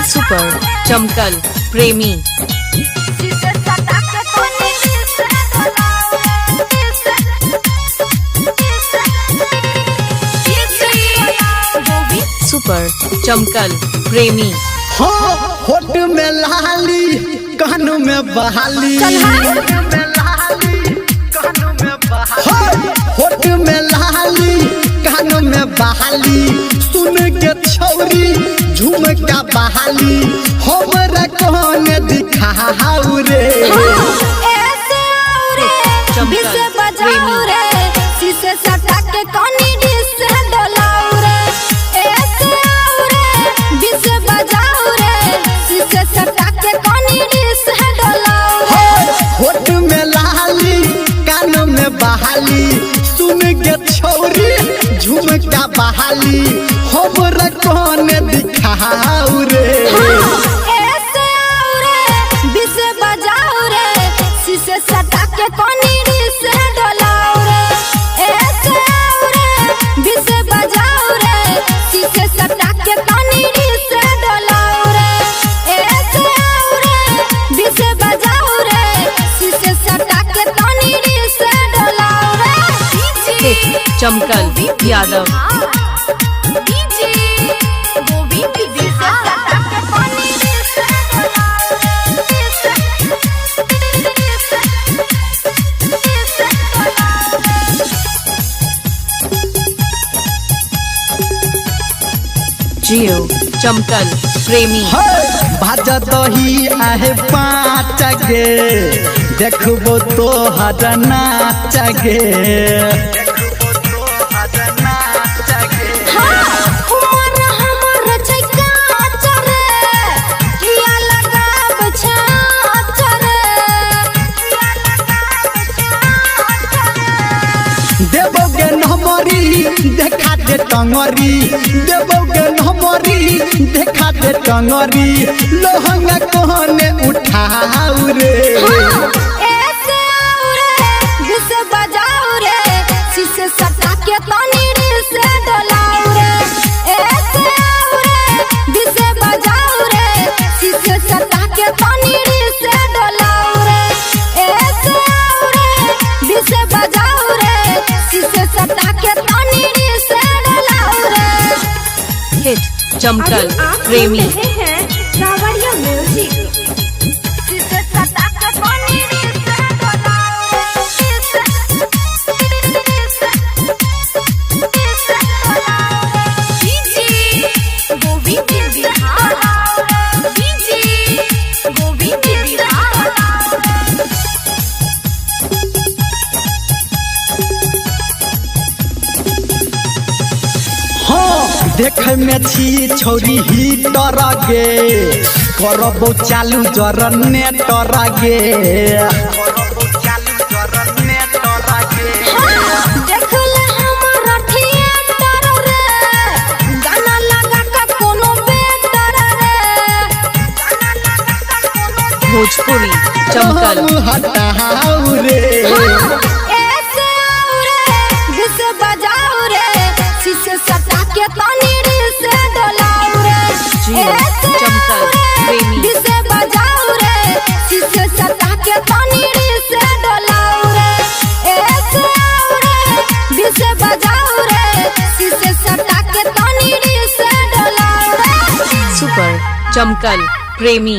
Super चमकल प्रेमी super चमकल प्रेमी। हो होठ में लाली कानों में बहाली, होठ में लाली कानों में बहाली, सुन के छौरी झुमका बहाली हमरा कौन दिखाऊ रे। बिसे बजाऊ रे शीशे सटा के कोनी डिस डोलाऊ रे। ऐसे आऊ रे बिसे बजाऊ रे शीशे सटा के कोनी डिस डोलाऊ रे। होठ में लाली कान में बहाली, सुन के छौरी झुमका बहाली हमरा कौन दिखाऊ रे। ऐसे आऊ रे बिसे बजाऊ रे शीशे सटा के कोनी डिस डोलाऊ रे। ऐसे आऊ रे बिसे बजाऊ रे शीशे सटा के कोनी डिस डोलाऊ रे। ऐसे आऊ रे बिसे बजाऊ रे शीशे सटा के कोनी डिस डोलाऊ रे। चमकल यादव जियो चमकल प्रेमी। भाज दही आहे पाँच गे देखबो तो हर नाच गे। देवोगे नमरी देखा दे टंगरी, देवोगे नमरी देखा दे टंगरी लोहंगा कोने उठाऊ रे। ऐसे आऊ रे बिसे बजाऊ रे शीशे सटा के कोनी डिस डोलाऊ रे। ऐसे आऊ रे बिसे बजाऊ रे शीशे सटा के कोनी डिस डोलाऊ रे। ऐसे आऊ रे बिसे बजाऊ रे शीशे सटा के कोनी डिस डोलाऊ रे। हिट चमकल प्रेमी। सावरिया म्यूजिक शीशे सटा के कोनी डिस डोलाऊ हाँ देख में छी छौरी ही डर गे करबो चालू जरने डर गे। देखले हमरा थिएटर रे गाना लगा के कोनो बेटर रे। भोजपुरी चमकल हटाऊ रे। ऐसे आऊ रे बिसे बजाऊ रे शीशे सटा के कोनी डिस डोलाऊ रे। ऐसे चमकल प्रेमी। बिसे बजाऊ रे शीशे सटा के कोनी डिस डोलाऊ रे। ऐसे आऊ रे बिसे बजाऊ रे शीशे सटा के कोनी डिस डोलाऊ रे। सुपर चमकल प्रेमी।